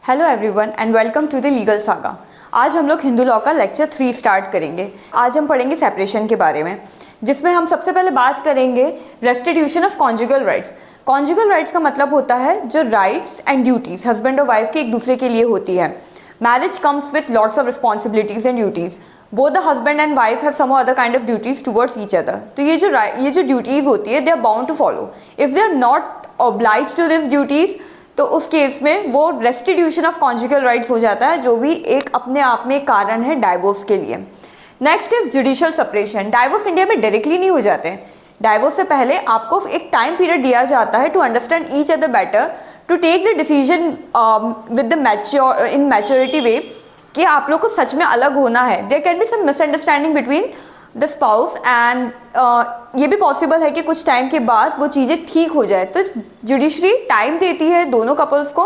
Hello everyone and welcome to the legal saga. आज हम लोग हिंदू लॉ का लेक्चर 3 स्टार्ट करेंगे। आज हम पढ़ेंगे सेपरेशन के बारे में, जिसमें हम सबसे पहले बात करेंगे restitution of conjugal rights. Conjugal rights का मतलब होता है जो राइट्स एंड ड्यूटीज हस्बैंड और वाइफ की एक दूसरे के लिए होती है। Marriage comes with lots of responsibilities and duties. Both the husband and wife have some other kind of duties towards each other. तो ये जो ड्यूटीज होती है they are bound to follow. If they are not obliged to this duties तो उस case में वो restitution of conjugal rights हो जाता है, जो भी एक अपने आप में एक कारण है डाइवोर्स के लिए। Next is judicial separation. Divorce India में डायरेक्टली नहीं हो जाते। डाइवोर्स से पहले आपको एक टाइम पीरियड दिया जाता है to understand each other better, to take the decision with the immaturity way कि आप लोग को सच में अलग होना है। There can be some misunderstanding between the spouse and ये भी पॉसिबल है कि कुछ टाइम के बाद वो चीज़ें ठीक हो जाए। तो जुडिशरी टाइम देती है दोनों कपल्स को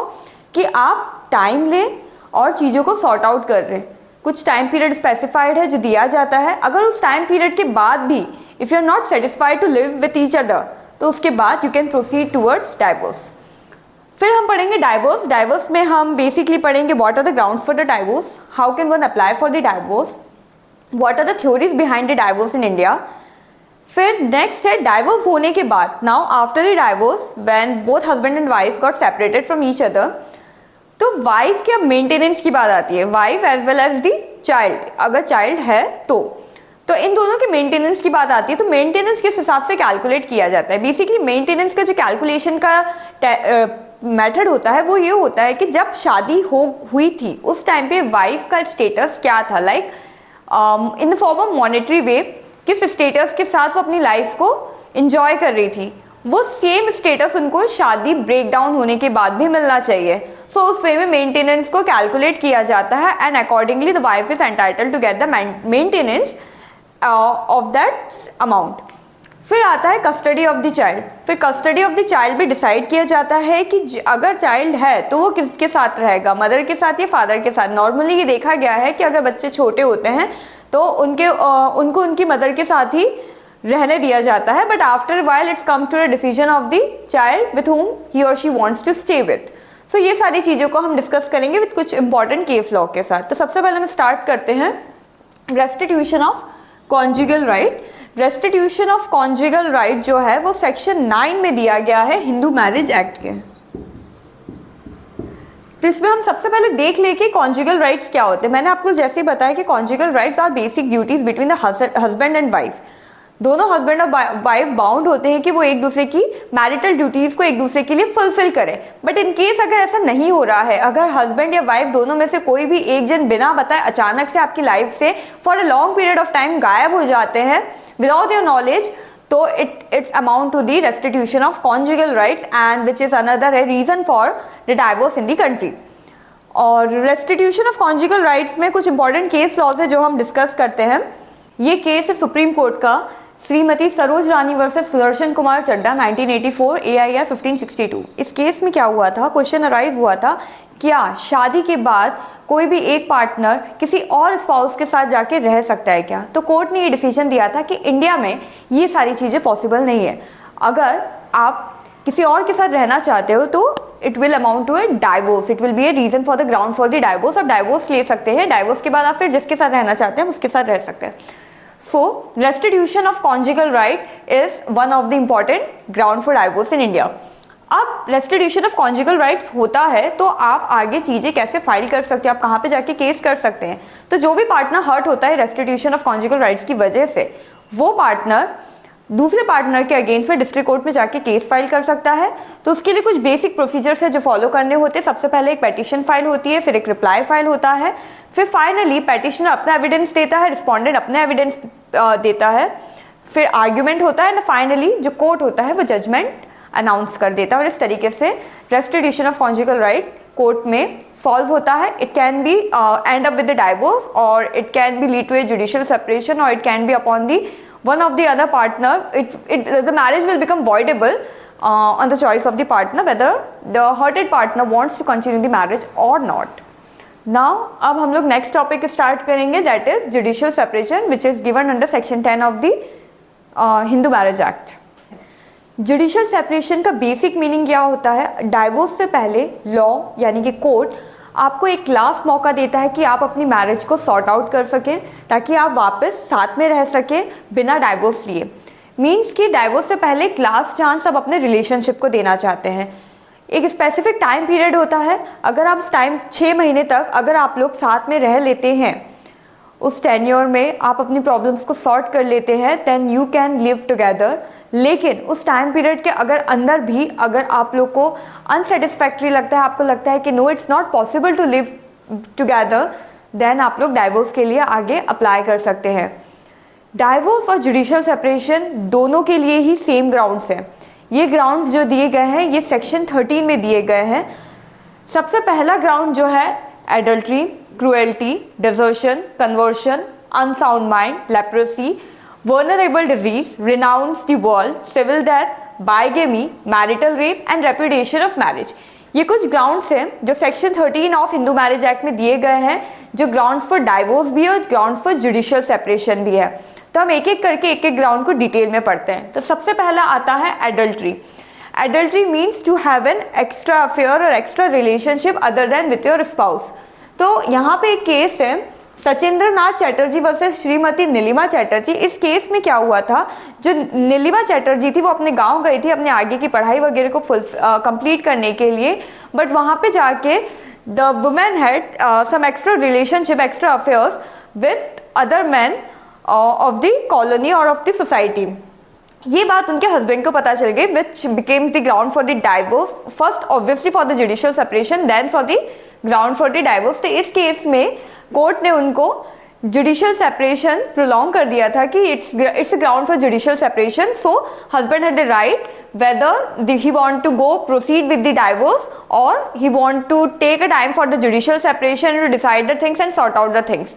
कि आप टाइम लें और चीज़ों को सॉर्ट आउट कर रहे। कुछ टाइम पीरियड स्पेसिफाइड है जो दिया जाता है। अगर उस टाइम पीरियड के बाद भी if you are not satisfied to live with each other तो उसके बाद you can proceed towards divorce. फिर हम पढ़ेंगे डाइवोर्स। डाइवोर्स में हम बेसिकली पढ़ेंगे what are the grounds for the divorce, how can one apply for the divorce, what are the theories behind the divorce in India. फिर next है divorce होने के बाद, now after the divorce when both husband and wife got separated from each other, तो wife के अब maintenance की बात आती है, wife as well as the child, अगर चाइल्ड है तो इन दोनों के मेंटेनेंस की बात आती है। तो मेंटेनेंस किस हिसाब से कैलकुलेट किया जाता है? बेसिकली मेंटेनेंस का जो कैलकुलेशन का मेथड होता है वो ये होता है कि जब शादी हुई थी उस टाइम पे वाइफ का स्टेटस क्या था, like in the form of monetary way, किस स्टेटस के साथ वो अपनी लाइफ को एंजॉय कर रही थी, वो सेम स्टेटस उनको शादी ब्रेक डाउन होने के बाद भी मिलना चाहिए। सो उस वे में मेंटेनेंस को कैलकुलेट किया जाता है and accordingly the wife is entitled to get the maintenance of that amount. फिर आता है कस्टडी ऑफ द चाइल्ड। फिर कस्टडी ऑफ द चाइल्ड भी डिसाइड किया जाता है कि अगर चाइल्ड है तो वो किसके साथ रहेगा, मदर के साथ या फादर के साथ। नॉर्मली ये देखा गया है कि अगर बच्चे छोटे होते हैं तो उनको उनकी मदर के साथ ही रहने दिया जाता है, but after while it's come to the decision of the child with whom he or she wants to stay with। So ये सारी चीज़ों को हम डिस्कस करेंगे विथ कुछ इंपॉर्टेंट केस लॉ के साथ। तो सबसे पहले हम स्टार्ट करते हैं restitution of conjugal right. Restitution of conjugal right जो है वो सेक्शन 9 में दिया गया है हिंदू मैरिज एक्ट के। तो इसमें हम सबसे पहले देख ले कि कॉन्जुगल राइट्स क्या होते हैं। मैंने आपको जैसे ही बताया कि conjugal rights are basic duties between the husband and wife. दोनों हस्बैंड और वाइफ बाउंड होते हैं कि वो एक दूसरे की मैरिटल ड्यूटीज को एक दूसरे के लिए फुलफिल करें। बट इन केस अगर ऐसा नहीं हो रहा है, अगर हस्बैंड या वाइफ दोनों में से कोई भी एक जन बिना बताए अचानक से आपकी लाइफ से for a long period of time गायब हो जाते हैं विदाउट योर नॉलेज, तो it's amount to the restitution of conjugal rights and which is another reason for the divorce in the country. और रेस्टिट्यूशन ऑफ कॉन्जुगल राइट्स में कुछ important case laws है जो हम डिस्कस करते हैं। ये केस है सुप्रीम कोर्ट का, श्रीमती सरोज रानी वर्सेस सुदर्शन कुमार चड्डा 1984 AIR 1562। इस केस में क्या हुआ था, क्वेश्चन अराइज हुआ था, क्या शादी के बाद कोई भी एक पार्टनर किसी और स्पाउस के साथ जाके रह सकता है क्या? तो कोर्ट ने ये डिसीजन दिया था कि इंडिया में ये सारी चीज़ें पॉसिबल नहीं है। अगर आप किसी और के साथ रहना चाहते हो तो it will amount to a divorce, it will be a reason for the ground for the divorce. आप डाइवोर्स ले सकते हैं, डाइवोर्स के बाद आप फिर जिसके साथ रहना चाहते हैं उसके साथ रह सकते हैं। So restitution of conjugal right is one of the important ground for divorce in India. अब रेस्टिट्यूशन ऑफ कॉन्जुगल राइट्स होता है तो आप आगे चीज़ें कैसे फाइल कर सकते हैं, आप कहाँ पे जाके केस कर सकते हैं। तो जो भी पार्टनर हर्ट होता है रेस्टिट्यूशन ऑफ कॉन्जुगल राइट्स की वजह से, वो पार्टनर दूसरे पार्टनर के अगेंस्ट में डिस्ट्रिक्ट कोर्ट में जाके केस फाइल कर सकता है। तो उसके लिए कुछ बेसिक प्रोसीजर्स है जो फॉलो करने होते हैं। सबसे पहले एक पेटिशन फाइल होती है, फिर एक रिप्लाई फाइल होता है, फिर फाइनली पेटिशनर अपना एविडेंस देता है, रिस्पोंडेंट अपना एविडेंस देता है, फिर आर्ग्यूमेंट होता है, ना फाइनली जो कोर्ट होता है वो जजमेंट अनाउंस कर देता है। और इस तरीके से restitution of conjugal right court में सॉल्व होता है। It can be end up with the divorce और it can be lead to a judicial separation और it can be upon the one of the other partner, the marriage will become voidable on the choice of the partner whether the hurted partner wants to continue the marriage or not. Now अब हम लोग next topic start करेंगे, that is judicial separation which is given under section 10 of the Hindu Marriage Act. Judicial separation का basic meaning क्या होता है? Divorce से पहले लॉ यानी कि कोर्ट आपको एक लास्ट मौका देता है कि आप अपनी मैरिज को सॉर्ट आउट कर सकें ताकि आप वापस साथ में रह सकें बिना डाइवोर्स लिए। मीन्स कि डाइवोर्स से पहले एक लास्ट चांस आप अपने रिलेशनशिप को देना चाहते हैं। एक स्पेसिफिक टाइम पीरियड होता है, अगर आप उस टाइम 6 महीने तक अगर आप लोग साथ में रह लेते हैं, उस टेन्योर में आप अपनी प्रॉब्लम्स को सॉर्ट कर लेते हैं, then you can live together. लेकिन उस टाइम पीरियड के अगर अंदर भी अगर आप लोग को अनसेटिस्फैक्ट्री लगता है, आपको लगता है कि no it's not possible to live together, then आप लोग डाइवोर्स के लिए आगे अप्लाई कर सकते हैं। डाइवोर्स और जुडिशियल सेपरेशन दोनों के लिए ही सेम ग्राउंड्स हैं। ये ग्राउंड्स जो दिए गए हैं ये सेक्शन 13 में दिए गए हैं। सबसे पहला ग्राउंड जो है adultery, cruelty, desertion, conversion, unsound mind, leprosy, vulnerable disease, renounce the world, civil death, bigamy, marital rape and repudiation of marriage। ये कुछ ग्राउंड्स हैं जो section 13 of Hindu marriage act में दिए गए हैं, जो ग्राउंड्स फॉर डाइवोर्स भी है और ग्राउंड्स फॉर जुडिशियल सेपरेशन भी है। तो हम एक एक करके एक एक ग्राउंड को डिटेल में पढ़ते हैं। तो सबसे पहला आता है adultery. Adultery means to have an extra affair और extra relationship other than with your spouse. तो यहाँ पे एक केस है सचिंद्र नाथ चैटर्जी वर्सेस श्रीमती नीलिमा चैटर्जी। इस केस में क्या हुआ था, जो नीलिमा चैटर्जी थी वो अपने गांव गई थी अपने आगे की पढ़ाई वगैरह को कंप्लीट करने के लिए, बट वहाँ पे जाके the women had some extra relationship, extra affairs with other man of the colony और ऑफ द सोसाइटी। ये बात उनके हस्बैंड को पता चल गई, which became the ground for the divorce, first obviously for the judicial separation, then for the ground for the divorce. तो इस केस में कोर्ट ने उनको जुडिशियल सेपरेशन प्रोलॉन्ग कर दिया था कि it's a ground for judicial separation. So husband had the right whether he want to go proceed with the divorce और he want to take a time for the judicial separation to decide the things and sort out the things.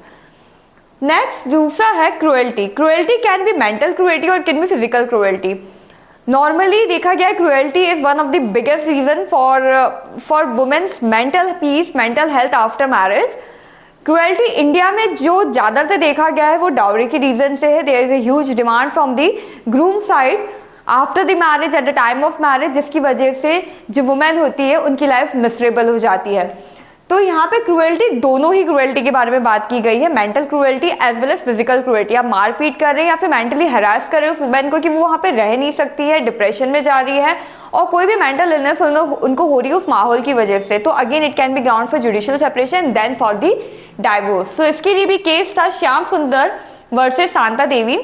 Next दूसरा है cruelty. Cruelty can be mental cruelty और can be physical cruelty. Normally देखा गया है cruelty is one of the biggest reason for women's mental peace, mental health after marriage. Cruelty India में जो ज़्यादातर देखा गया है वो डाउरी के रीजन से है। There is a huge demand from the groom side after the marriage, at the time of marriage, जिसकी वजह से जो वुमेन होती है उनकी लाइफ मिसरेबल हो जाती है। तो यहाँ पे क्रुएल्टी, दोनों ही क्रुएल्टी के बारे में बात की गई है, mental cruelty as well as physical cruelty. आप मारपीट कर रहे हैं या फिर मेंटली हरास कर रहे हो उस वुमेन को कि वो वहाँ पे रह नहीं सकती है, डिप्रेशन में जा रही है और कोई भी मेंटल इलनेस उनको हो रही है उस माहौल की वजह से, तो again it can be ground for judicial separation then for the divorce. तो इसके लिए भी केस था श्याम सुंदर वर्सेस शांता देवी।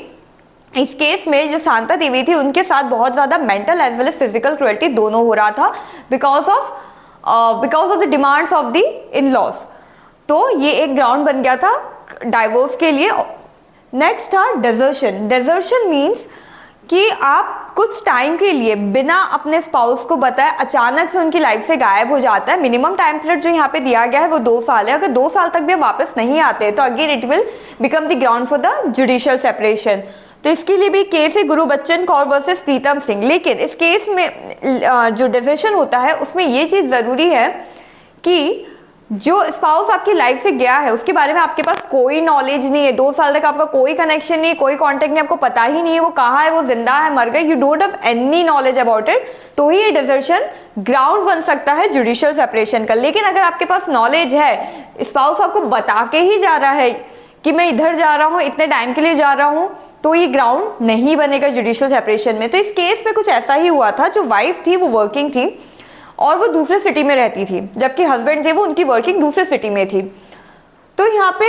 इस केस में जो शांता देवी थी उनके साथ बहुत ज़्यादा mental as well as physical cruelty दोनों हो रहा था because of the demands of the in laws. तो ये एक ग्राउंड बन गया था डाइवोर्स के लिए। नेक्स्ट था डेजर्शन। डेजर्शन मीन्स कि आप कुछ टाइम के लिए बिना अपने स्पाउस को बताए अचानक से उनकी लाइफ से गायब हो जाता है। मिनिमम टाइम पीरियड जो यहाँ पे दिया गया है वो 2 साल है। अगर 2 साल तक भी वापस नहीं आते तो again it will become the ground for the judicial separation. तो इसके लिए भी केस है गुरु बच्चन कौर वर्सेस प्रीतम सिंह। लेकिन इस केस में जो डिसीजन होता है उसमें ये चीज़ ज़रूरी है कि जो स्पाउस आपकी लाइफ से गया है उसके बारे में आपके पास कोई नॉलेज नहीं है, 2 साल तक आपका कोई कनेक्शन नहीं, कोई कांटेक्ट नहीं, आपको पता ही नहीं है वो कहाँ है, वो जिंदा है, मर गए, you don't have any knowledge about it, तो ही ये डिजर्शन ग्राउंड बन सकता है जुडिशियल सेपरेशन का। लेकिन अगर आपके पास नॉलेज है, स्पाउस आपको बता के ही जा रहा है कि मैं इधर जा रहा हूँ, इतने टाइम के लिए जा रहा हूँ, तो ये ग्राउंड नहीं बनेगा जुडिशियल सेपरेशन में। तो इस केस में कुछ ऐसा ही हुआ था, जो वाइफ थी वो वर्किंग थी और वो दूसरे सिटी में रहती थी, जबकि हस्बैंड थे वो उनकी वर्किंग दूसरे सिटी में थी। तो यहाँ पे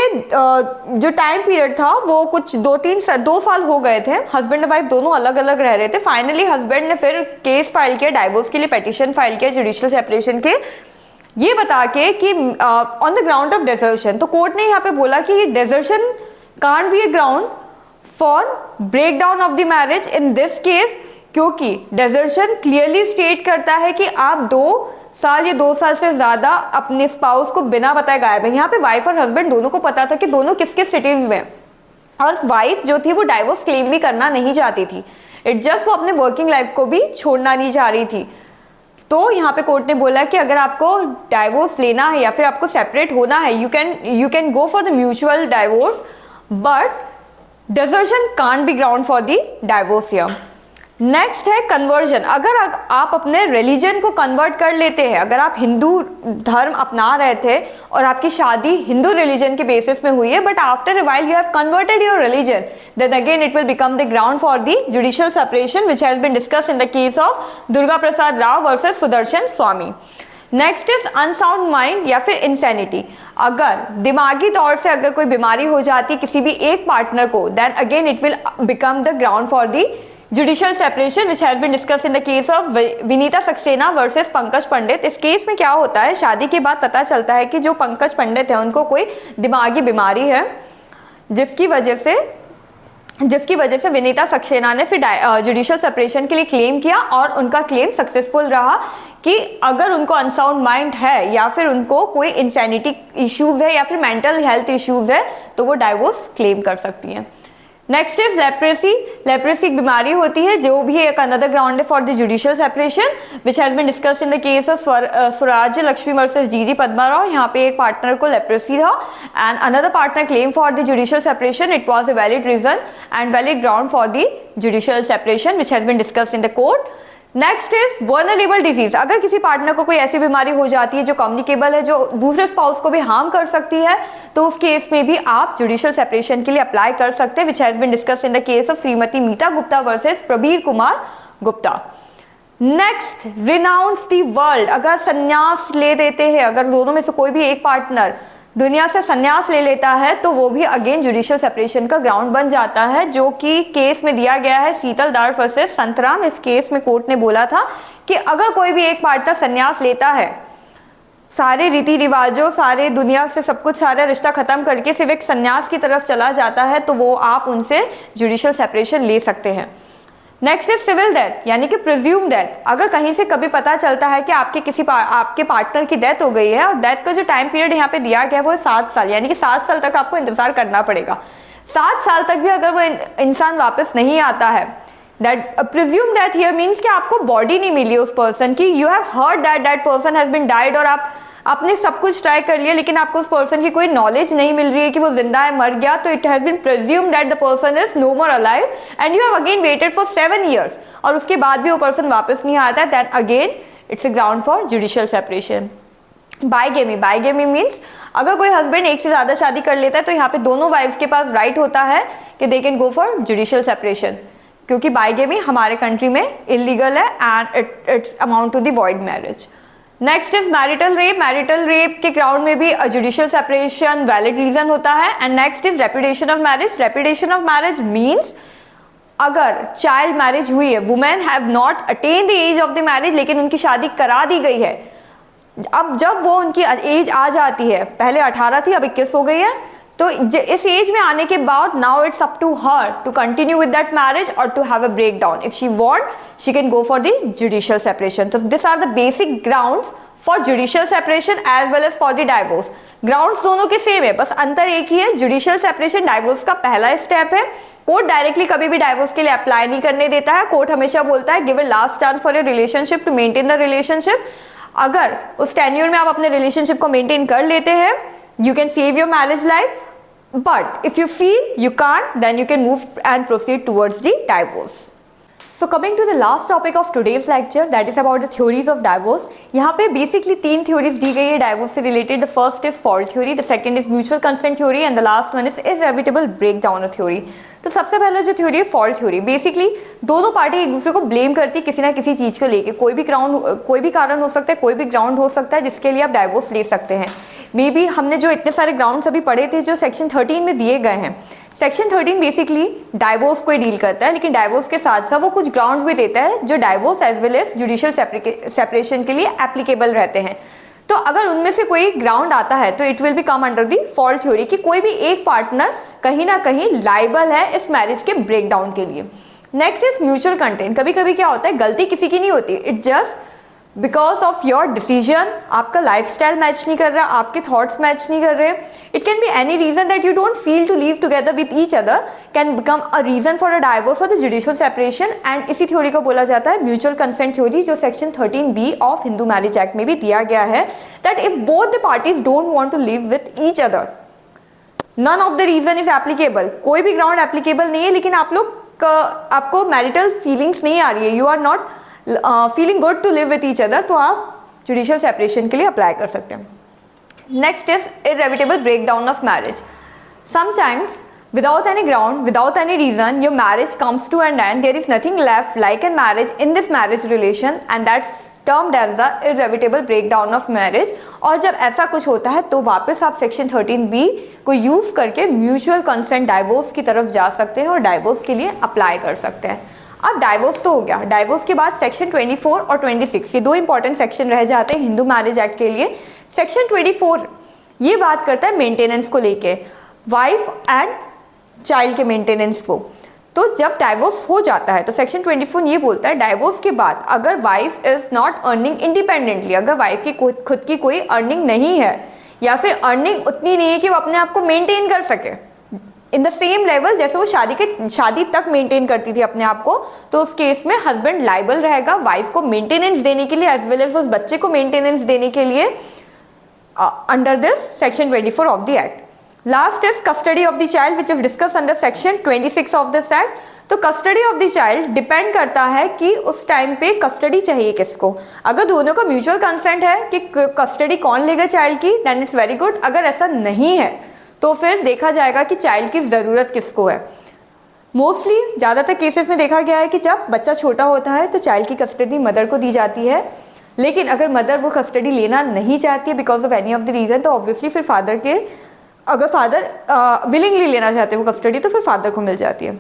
जो टाइम पीरियड था वो कुछ 2 साल हो गए थे, हस्बैंड और वाइफ दोनों अलग अलग रह रहे थे। फाइनली हस्बैंड ने फिर केस फाइल किया, डाइवोर्स के लिए पिटीशन फाइल किया जुडिशियल सेपरेशन के, ये बता के कि on the ground of desertion. तो कोर्ट ने यहाँ पे बोला कि ये desertion can't be a ground for break down of the marriage in this case, क्योंकि डेजर्शन क्लियरली स्टेट करता है कि आप 2 साल या 2 साल से ज्यादा अपने स्पाउस को बिना बताए गायब है। यहाँ पे वाइफ और हस्बैंड दोनों को पता था कि दोनों किस किस सिटीज में, और वाइफ जो थी वो डाइवोर्स क्लेम भी करना नहीं चाहती थी, इट जस्ट वो अपने वर्किंग लाइफ को भी छोड़ना नहीं चाह रही थी। तो यहाँ पे कोर्ट ने बोला कि अगर आपको डाइवोर्स लेना है या फिर आपको सेपरेट होना है, you can go for the mutual divorce, but desertion can't B ground for the divorce here. Next है कन्वर्जन। अगर आप अपने रिलीजन को कन्वर्ट कर लेते हैं, अगर आप हिंदू धर्म अपना रहे थे और आपकी शादी हिंदू रिलीजन के बेसिस में हुई है, but after a while you have converted your religion, then again it will become the ground for the judicial separation which has been discussed in the case of Durga Prasad Rao versus Sudarshan Swami. Next is unsound mind या फिर insanity. अगर दिमागी तौर से अगर कोई बीमारी हो जाती किसी भी एक पार्टनर को, then again it will become the ground for the judicial separation which has been discussed in the case of Vinita Saxena versus Pankaj Pandit. इस केस में क्या होता है, शादी के बाद पता चलता है कि जो पंकज पंडित है उनको कोई दिमागी बीमारी है, जिसकी वजह से विनीता सक्सेना ने फिर जुडिशियल सेपरेशन के लिए क्लेम किया और उनका क्लेम सक्सेसफुल रहा कि अगर उनको अनसाउंड माइंड है या फिर उनको कोई इंसैनिटी इश्यूज है या फिर मेंटल हेल्थ इश्यूज है तो वो डाइवोर्स क्लेम कर सकती हैं। Next is leprosy. लेप्रेसी एक बीमारी होती है जो भी एक अनदर ग्राउंड है for the judicial separation which has been discussed in the case of Swarajya Lakshmi versus जीजी पद्माराव। यहाँ पे एक पार्टनर को लेप्रेसी था and another partner claim for the judicial separation. It was a valid reason and valid ground for the judicial separation which has been discussed in the court. Next is vulnerable disease. अगर किसी partner को कोई ऐसी बीमारी हो जाती है जो कम्युनिकेबल है, जो दूसरे स्पाउस को भी हार्म कर सकती है, तो उस केस में भी आप जुडिशियल सेपरेशन के लिए अप्लाई कर सकते हैं which has been discussed in the case of Shrimati Meeta Gupta versus Prabir Kumar Gupta. Next, renounce the world. अगर संन्यास ले देते हैं, अगर दोनों में से कोई भी एक पार्टनर दुनिया से संन्यास ले लेता है तो वो भी अगेन जुडिशियल सेपरेशन का ग्राउंड बन जाता है, जो कि केस में दिया गया है शीतल दास वर्सेस संतराम। इस केस में कोर्ट ने बोला था कि अगर कोई भी एक पार्टनर संन्यास लेता है, सारे रीति रिवाजों, सारे दुनिया से सब कुछ, सारा रिश्ता खत्म करके सिर्फ एक संन्यास की तरफ चला जाता है, तो वो आप उनसे जुडिशियल सेपरेशन ले सकते हैं। नेक्स्ट इज सिविल डेथ यानी कि प्रिज्यूम डेथ। अगर कहीं से कभी पता चलता है कि आपके पार्टनर की डेथ हो गई है और डेथ का जो टाइम पीरियड यहाँ पे दिया गया है वो है 7 साल, यानी कि 7 साल तक आपको इंतजार करना पड़ेगा। 7 साल तक भी अगर वो इंसान वापस नहीं आता है, that presume death here means कि आपको बॉडी नहीं मिली उस पर्सन की, you have heard that person has been died और आपने सब कुछ ट्राई कर लिया लेकिन आपको उस पर्सन की कोई नॉलेज नहीं मिल रही है कि वो जिंदा है, मर गया, तो it has been presumed that the person is no more alive and you have again waited for 7 years और उसके बाद भी वो पर्सन वापस नहीं आता है, that again it's a ground for judicial separation. Bigamy. Bigamy means अगर कोई हस्बैंड एक से ज्यादा शादी कर लेता है तो यहाँ पे दोनों वाइफ के पास राइट होता है कि they can go for judicial separation, क्योंकि बाइगेमी हमारे कंट्री में इलीगल है and it's amount to the void marriage. Next is marital rape. Marital rape के ग्राउंड में भी जुडिशियल सेपरेशन वैलिड रीजन होता है। And next is repudiation of marriage. Repudiation of marriage means अगर child marriage हुई है, women have not attain the age of the marriage, लेकिन उनकी शादी करा दी गई है, अब जब वो उनकी एज आ जाती है, पहले 18 थी अब 21 हो गई है, तो इस एज में आने के बाद now it's up to her to continue with that marriage और to have a break down. If she want she can go for the judicial separation. So these are the basic grounds for judicial separation as well as for the divorce. Grounds दोनों के same है, बस अंतर एक ही है, judicial separation divorce का पहला step है। कोर्ट डायरेक्टली कभी भी डाइवोर्स के लिए अप्लाई नहीं करने देता है। कोर्ट हमेशा बोलता है give a last chance for your relationship to maintain the relationship. अगर उस टेन्योर में आप अपने रिलेशनशिप को मेंटेन कर लेते हैं, you can save your marriage life, but if you feel you can't, then you can move and proceed towards the divorce. So coming to the last topic of today's lecture, that is about the theories of divorce. यहाँ पे basically 3 theories दी गई है divorce से related. The first is fault theory, the second is mutual consent theory, and the last one is irrevocable breakdown of theory. तो सबसे पहले जो theory है फॉल्ट थ्योरी। बेसिकली दोनों पार्टी एक दूसरे को ब्लेम करती है किसी ना किसी चीज़ को लेके, कोई भी कारण हो सकता है, कोई भी ग्राउंड हो सकता है जिसके लिए आप डाइवोर्स ले सकते हैं। मे बी हमने जो इतने सारे ग्राउंड्स अभी पढ़े थे जो सेक्शन 13 में दिए गए हैं, सेक्शन 13 बेसिकली डाइवोर्स को ही डील करता है, लेकिन डाइवोर्स के साथ साथ वो कुछ ग्राउंड्स भी देता है जो divorce as well as judicial separation के लिए एप्लीकेबल रहते हैं। तो अगर उनमें से कोई ग्राउंड आता है तो it will B come under the fault theory कि कोई भी एक पार्टनर कहीं ना कहीं लाइबल है इस मैरिज के ब्रेकडाउन के लिए। Next is mutual content. कभी कभी क्या होता है, गलती किसी की नहीं होती, it just because of your decision, आपका लाइफस्टाइल मैच नहीं कर रहा, आपके थॉट्स मैच नहीं कर रहे। It can be any reason that you don't feel to live together with each other can become a reason for a divorce और the judicial separation. And इसी थ्योरी को बोला जाता है म्यूचुअल कंसेंट थ्योरी, जो section 13B of Hindu marriage act में भी दिया गया है, that if both the parties don't want to live with each other, none of the reason is applicable. कोई भी ग्राउंड एप्लीकेबल नहीं है, लेकिन आप लोग आपको मैरिटल फीलिंग्स नहीं आ रही है, you are not feeling good to live with each other, तो आप जुडिशियल सेपरेशन के लिए अप्लाई कर सकते हैं। Next is irreversible breakdown of marriage. Sometimes without any ground, without any reason, your marriage comes to an end. There is nothing left like a marriage in this marriage relation, and that's termed as the irrevocable breakdown of marriage. और जब ऐसा कुछ होता है तो वापस आप section 13B को यूज़ करके म्यूचुअल कंसेंट डाइवोर्स की तरफ जा सकते हैं और डाइवोर्स के लिए अप्लाई कर सकते हैं। अब डाइवोर्स तो हो गया, डाइवोर्स के बाद सेक्शन 24 और 26 ये दो इंपॉर्टेंट सेक्शन रह जाते हैं हिंदू मैरिज एक्ट के लिए। सेक्शन 24 ये बात करता है मेंटेनेंस को लेके, वाइफ एंड चाइल्ड के मेंटेनेंस को। तो जब डाइवोर्स हो जाता है तो सेक्शन 24 ये बोलता है डाइवोर्स के बाद अगर wife is not earning independently, अगर वाइफ की खुद की कोई अर्निंग नहीं है या फिर अर्निंग उतनी नहीं है कि वो अपने आप को मेंटेन कर सके इन द सेम लेवल जैसे वो शादी तक मेंटेन करती थी अपने आप को, तो उस केस में हस्बैंड लाइबल रहेगा वाइफ को मेंटेनेंस देने के लिए एज वेल एज उस बच्चे को मेंटेनेंस देने के लिए under this section 24 of the act. Last is custody of the child which is discuss under section 26 of this act. तो custody of the child depend करता है कि उस टाइम पे कस्टडी चाहिए किसको। अगर दोनों का म्यूचुअल कंसेंट है कि कस्टडी कौन लेगा चाइल्ड की, देन इट्स वेरी गुड। अगर ऐसा नहीं है तो फिर देखा जाएगा कि चाइल्ड की ज़रूरत किसको है। मोस्टली ज़्यादातर केसेस में देखा गया है कि जब बच्चा छोटा होता है तो चाइल्ड की कस्टडी मदर को दी जाती है, लेकिन अगर मदर वो कस्टडी लेना नहीं चाहती है because of any of the reason, तो ऑब्वियसली फिर फादर के, अगर फादर विलिंगली लेना चाहते हैं वो कस्टडी तो फिर फादर को मिल जाती है।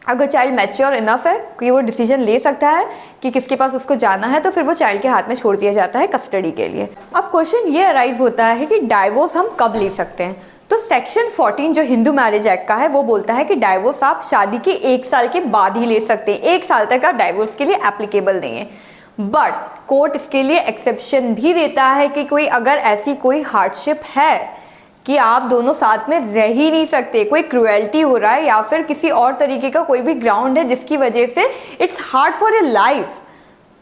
अगर चाइल्ड मैच्योर इनफ है कि वो डिसीजन ले सकता है कि किसके पास उसको जाना है, तो फिर वो चाइल्ड के हाथ में छोड़ दिया जाता है कस्टडी के लिए। अब क्वेश्चन ये अराइज होता है कि डाइवोर्स हम कब ले सकते हैं। तो सेक्शन 14 जो हिंदू मैरिज एक्ट का है वो बोलता है कि डाइवोर्स आप शादी के 1 साल के बाद ही ले सकते हैं। 1 साल तक आप डाइवोर्स के लिए एप्लीकेबल नहीं है, बट कोर्ट इसके लिए एक्सेप्शन भी देता है कि कोई अगर ऐसी कोई हार्डशिप है कि आप दोनों साथ में रह ही नहीं सकते, कोई क्रुएल्टी हो रहा है या फिर किसी और तरीके का कोई भी ग्राउंड है जिसकी वजह से it's hard for a life,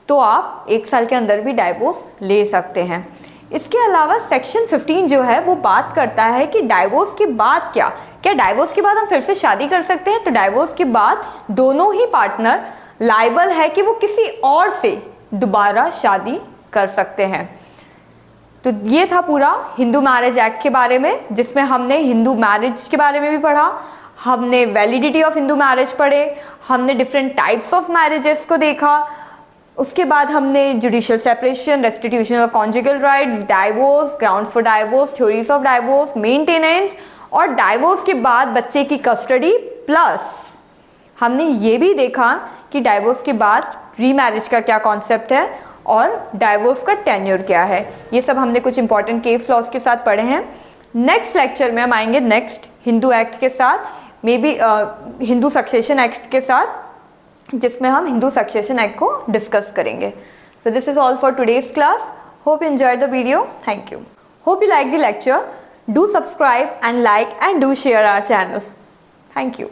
तो आप 1 साल के अंदर भी डाइवोर्स ले सकते हैं। इसके अलावा सेक्शन 15 जो है वो बात करता है कि डाइवोर्स के बाद क्या डाइवोर्स के बाद हम फिर से शादी कर सकते हैं। तो डाइवोर्स के बाद दोनों ही पार्टनर लायबल है कि वो किसी और से दोबारा शादी कर सकते हैं। तो ये था पूरा हिंदू मैरिज एक्ट के बारे में, जिसमें हमने हिंदू मैरिज के बारे में भी पढ़ा, हमने वैलिडिटी ऑफ हिंदू मैरिज पढ़े, हमने डिफरेंट टाइप्स ऑफ मैरिजेस को देखा, उसके बाद हमने judicial separation, restitution of conjugal rights, divorce, grounds for divorce, theories of divorce, maintenance और डाइवोर्स के बाद बच्चे की कस्टडी, प्लस हमने ये भी देखा कि डाइवोर्स के बाद रीमैरिज का क्या कॉन्सेप्ट है और डाइवोर्स का टेन्योर क्या है। ये सब हमने कुछ इंपॉर्टेंट केस लॉज के साथ पढ़े हैं। नेक्स्ट लेक्चर में हम आएंगे नेक्स्ट हिंदू एक्ट के साथ, may be Hindu succession act के साथ, जिसमें हम हिंदू सक्सेशन एक्ट को डिस्कस करेंगे। So this is all for today's class. Hope you enjoyed the video. Thank you. Hope you like the lecture. Do subscribe and like and do share our channel. Thank you.